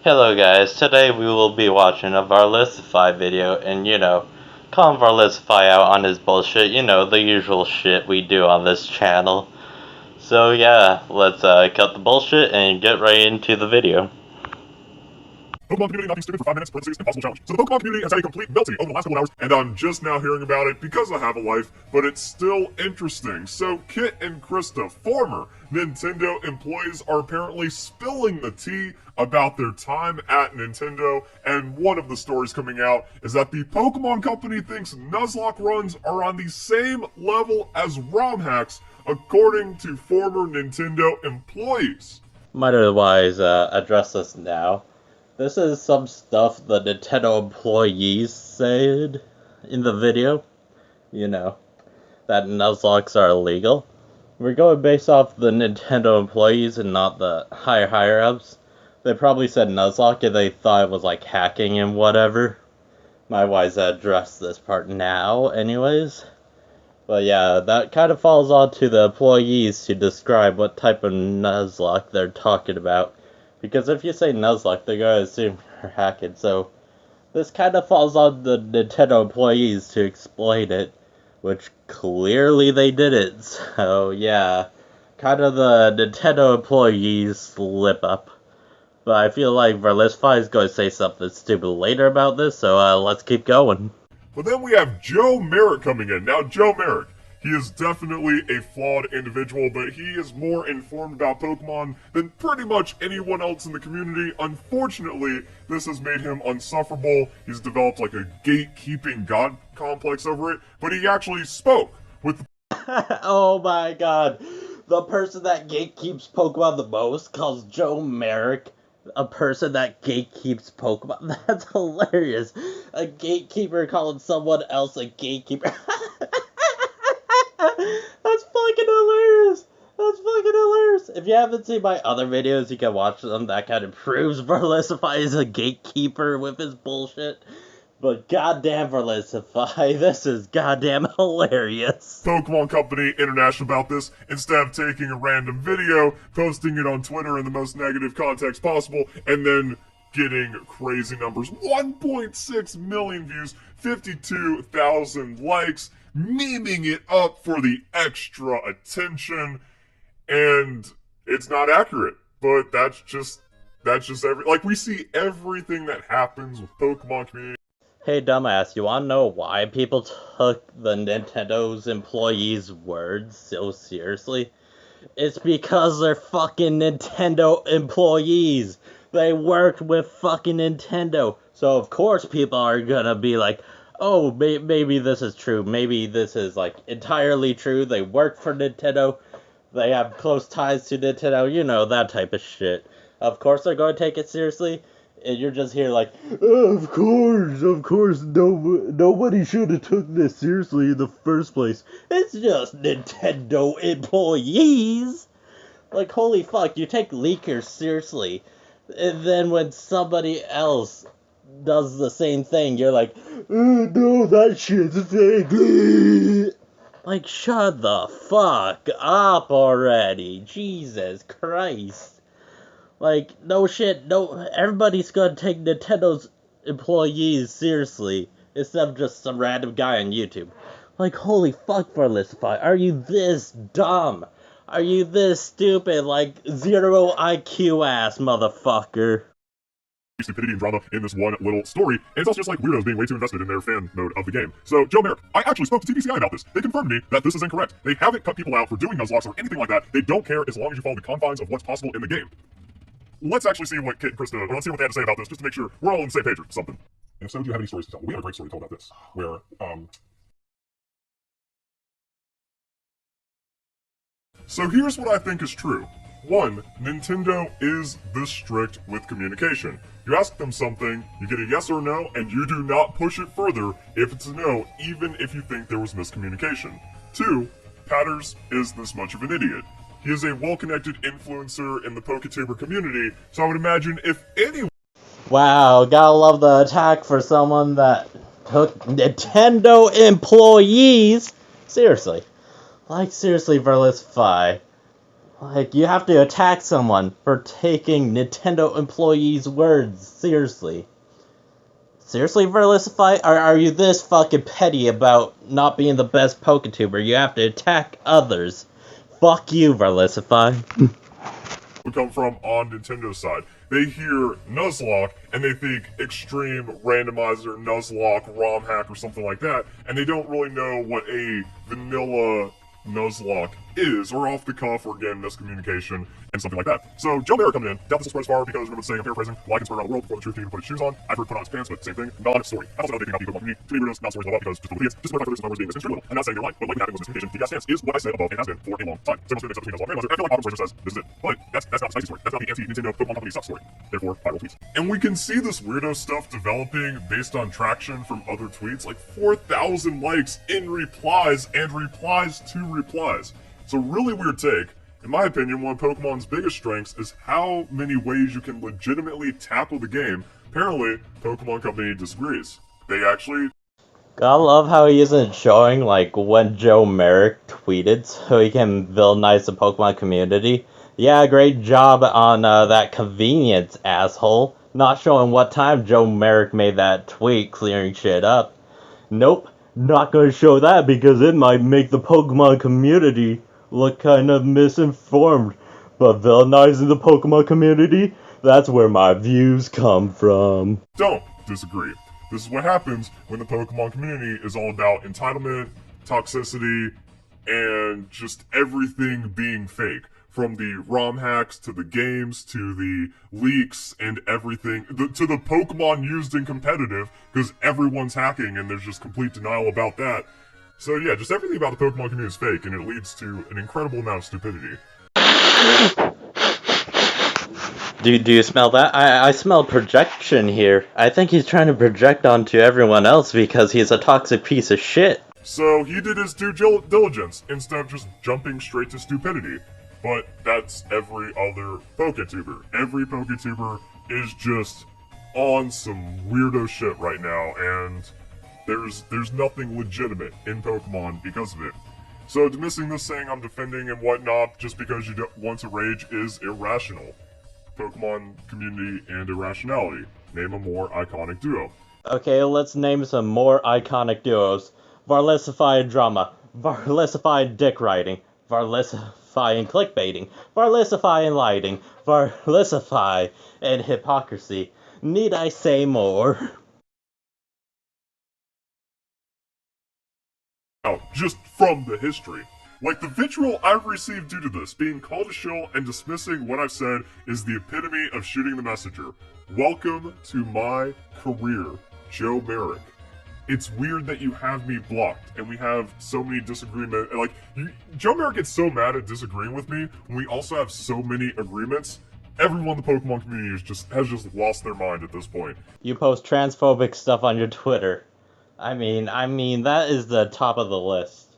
Hello guys, today we will be watching a Verlisify video and calling Verlisify out on his bullshit, the usual shit we do on this channel. So yeah, let's cut the bullshit and get right into the video. Pokemon community not being stupid for 5 minutes, parentheses, impossible challenge. So the Pokemon community has had a complete melting over the last couple hours, and I'm just now hearing about it because I have a life, but it's still interesting. So Kit and Krista, former Nintendo employees, are apparently spilling the tea about their time at Nintendo, and one of the stories coming out is that the Pokemon company thinks Nuzlocke runs are on the same level as ROM hacks, according to former Nintendo employees. Might otherwise address this now. This is some stuff the Nintendo employees said in the video. That Nuzlocks are illegal. We're going based off the Nintendo employees and not the higher ups. They probably said Nuzlocke and they thought it was like hacking and whatever. Might wise address this part now anyways. But yeah, that kind of falls on to the employees to describe what type of Nuzlocke they're talking about. Because if you say Nuzlocke, they're gonna assume you're hacking, so this kind of falls on the Nintendo employees to explain it, which clearly they didn't, so yeah, kind of the Nintendo employees slip up. But I feel like Verlisify is going to say something stupid later about this, so let's keep going. But then we have Joe Merrick coming in. Now, Joe Merrick, he is definitely a flawed individual, but he is more informed about Pokemon than pretty much anyone else in the community. Unfortunately, this has made him insufferable. He's developed like a gatekeeping god complex over it, but he actually spoke with Oh my god. The person that gatekeeps Pokemon the most calls Joe Merrick a person that gatekeeps Pokemon. That's hilarious. A gatekeeper calling someone else a gatekeeper. That's fucking hilarious. That's fucking hilarious. If you haven't seen my other videos, you can watch them. That kind of proves Verlisify is a gatekeeper with his bullshit. But goddamn Verlisify, this is goddamn hilarious. Pokemon Company International about this instead of taking a random video, posting it on Twitter in the most negative context possible, and then getting crazy numbers. 1.6 million views, 52,000 likes, memeing it up for the extra attention, and it's not accurate. But that's just we see everything that happens with Pokemon community. Hey dumbass, you wanna know why people took the Nintendo's employees' words so seriously? It's because they're fucking Nintendo employees. They worked with fucking Nintendo. So of course people are gonna be like, oh, maybe this is true. Maybe this is like entirely true. They work for Nintendo. They have close ties to Nintendo. That type of shit. Of course they're going to take it seriously. And you're just here like, oh, of course, nobody should have took this seriously in the first place. It's just Nintendo employees. Like, holy fuck, you take leakers seriously. And then when somebody else does the same thing, you're like, oh, no, that shit's fake. Like, shut the fuck up already. Jesus Christ. Like, no shit, everybody's gonna take Nintendo's employees seriously, instead of just some random guy on YouTube. Like, holy fuck, Verlisify, are you this dumb? Are you this stupid, like, zero IQ ass motherfucker? Stupidity and drama in this one little story, and it's also just like weirdos being way too invested in their fan mode of the game. So, Joe Merrick, I actually spoke to TPCI about this. They confirmed to me that this is incorrect. They haven't cut people out for doing Nuzlocks or anything like that. They don't care as long as you follow the confines of what's possible in the game. Let's actually see what Kit and Krista, or let's see what they had to say about this, just to make sure we're all on the same page or something. And if so, do you have any stories to tell? We have a great story to tell about this, where, So here's what I think is true. 1. Nintendo is this strict with communication. You ask them something, you get a yes or no, and you do not push it further if it's a no, even if you think there was miscommunication. 2. Patters is this much of an idiot. He is a well-connected influencer in the PokeTuber community, so I would imagine if anyone... Wow, gotta love the attack for someone that took Nintendo employees seriously. Like, seriously, Verlisify. Like, you have to attack someone for taking Nintendo employees' words seriously. Seriously, Verlisify? Are you this fucking petty about not being the best PokeTuber? You have to attack others. Fuck you, Verlisify. We come from on Nintendo's side. They hear Nuzlocke and they think extreme randomizer, Nuzlocke, ROM hack, or something like that, and they don't really know what a vanilla Nuzlocke is, or off the cuff, or again, miscommunication, and something like that. So, Joe Merrick coming in, doubt this will spread as far because remember the saying, I'm paraphrasing, well, I can spread around the world before the truth can even put his shoes on. I've heard put on his pants, but same thing, non-story. I also know they think about the Pokemon community. To me, weirdos, not stories all about because just believe just the numbers being misconstrued. I'm not saying you're right, but like happening was miscommunication. The stance is what I said above and has been for a long time. So, most of the between Nuzlocke and Randomizer, I feel like Pop Persuasion says this is it. But that's not the spicy story. That's not the anti-Nintendo Pokemon company sucks story. Therefore, viral tweets. And we can see this weirdo stuff developing based on traction from other tweets, like 4,000 likes in replies and replies to replies. So really weird take. In my opinion, one of Pokemon's biggest strengths is how many ways you can legitimately tackle the game. Apparently, Pokemon Company disagrees. They actually... Gotta love how he isn't showing, like, when Joe Merrick tweeted so he can villainize the Pokemon community. Yeah, great job on that convenience, asshole. Not showing what time Joe Merrick made that tweet clearing shit up. Nope, not gonna show that because it might make the Pokemon community look kind of misinformed. But villainizing the Pokemon community, that's where my views come from. Don't disagree. This is what happens when the Pokemon community is all about entitlement, toxicity, and just everything being fake. From the ROM hacks to the games to the leaks and everything, to the Pokemon used in competitive, because everyone's hacking and there's just complete denial about that. So yeah, just everything about the Pokemon community is fake, and it leads to an incredible amount of stupidity. Do you smell that? I smell projection here. I think he's trying to project onto everyone else because he's a toxic piece of shit. So he did his due diligence instead of just jumping straight to stupidity. But that's every other PokeTuber. Every PokeTuber is just on some weirdo shit right now, and there's nothing legitimate in Pokemon because of it. So dismissing this saying I'm defending and whatnot just because you don't want to rage is irrational. Pokemon community and irrationality. Name a more iconic duo. Okay, let's name some more iconic duos. Verlisify drama, Verlisify dick writing, Verlisify and clickbaiting, Verlisify and lighting, Verlisify and hypocrisy. Need I say more? Now, just from the history. Like, the vitriol I've received due to this, being called a shill and dismissing what I've said, is the epitome of shooting the messenger. Welcome to my career, Joe Merrick. It's weird that you have me blocked, and we have so many disagreements. Like, Joe Merrick gets so mad at disagreeing with me, when we also have so many agreements. Everyone in the Pokemon community has just lost their mind at this point. You post transphobic stuff on your Twitter. I mean, that is the top of the list.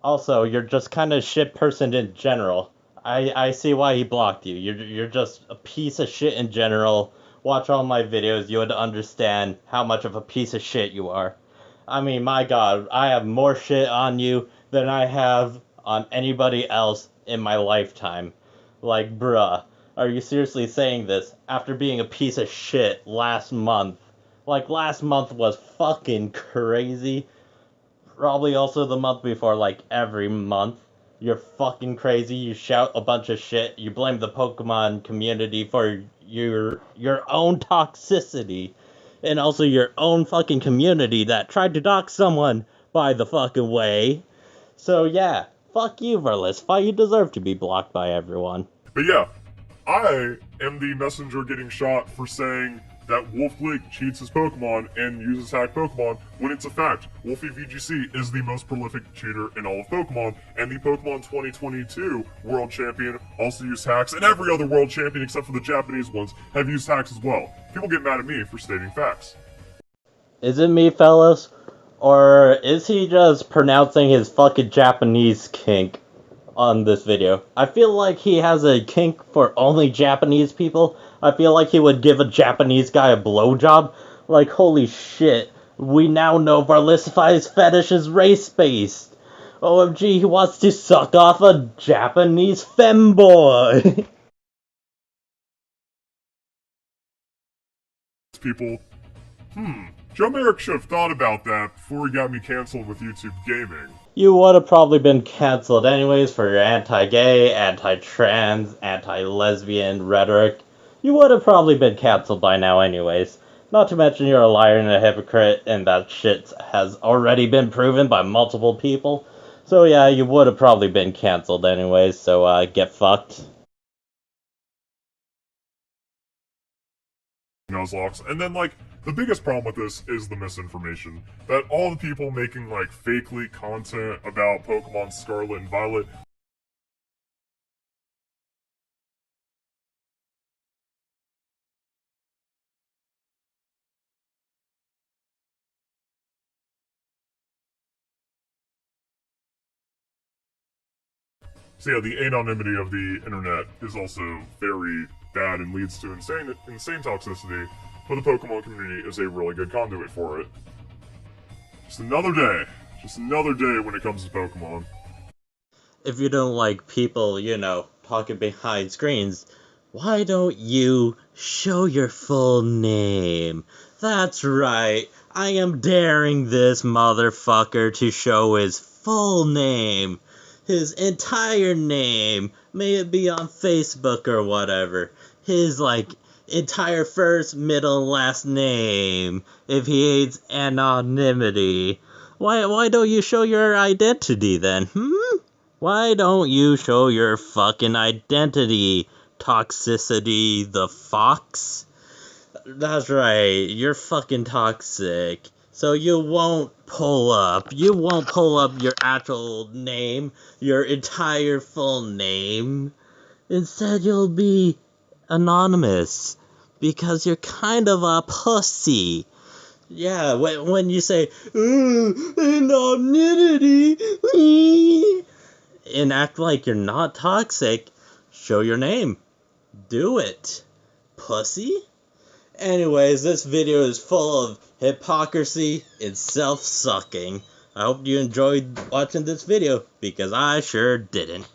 Also, you're just kind of shit person in general. I see why he blocked you. You're just a piece of shit in general. Watch all my videos, you would understand how much of a piece of shit you are. I mean, my god, I have more shit on you than I have on anybody else in my lifetime. Like, bruh, are you seriously saying this after being a piece of shit last month? Like, last month was fucking crazy. Probably also the month before, like, every month. You're fucking crazy, you shout a bunch of shit, you blame the Pokemon community for your own toxicity, and also your own fucking community that tried to dox someone, by the fucking way. So yeah, fuck you, Verlisify, you deserve to be blocked by everyone. But yeah, I am the messenger getting shot for saying that Wolflick cheats his Pokemon and uses hacked Pokemon when it's a fact. Wolfie VGC is the most prolific cheater in all of Pokemon, and the Pokemon 2022 World Champion also used hacks, and every other World Champion except for the Japanese ones have used hacks as well. People get mad at me for stating facts. Is it me, fellas? Or is he just pronouncing his fucking Japanese kink on this video? I feel like he has a kink for only Japanese people. I feel like he would give a Japanese guy a blowjob. Like, holy shit, we now know Verlisify's fetish is race-based. OMG, he wants to suck off a Japanese femboy. People, Joe Merrick should have thought about that before he got me canceled with YouTube Gaming. You would have probably been cancelled anyways for your anti-gay, anti-trans, anti-lesbian rhetoric. You would have probably been cancelled by now anyways. Not to mention you're a liar and a hypocrite, and that shit has already been proven by multiple people. So yeah, you would have probably been cancelled anyways, so get fucked. Nuzlocke. And then, like, the biggest problem with this is the misinformation. That all the people making, like, fake leak content about Pokemon Scarlet and Violet So yeah, the anonymity of the internet is also very bad and leads to insane toxicity, but the Pokemon community is a really good conduit for it. Just another day when it comes to Pokemon. If you don't like people, talking behind screens, why don't you show your full name? That's right, I am daring this motherfucker to show his full name. His entire name, may it be on Facebook or whatever. His, entire first, middle, and last name, if he hates anonymity. Why don't you show your identity then, Why don't you show your fucking identity, Toxicity the Fox? That's right, you're fucking toxic. So you won't pull up your actual name, your entire full name. Instead, you'll be anonymous, because you're kind of a pussy. Yeah, when you say, anonymity, and act like you're not toxic, show your name. Do it, pussy. Anyways, this video is full of hypocrisy and self-sucking. I hope you enjoyed watching this video, because I sure didn't.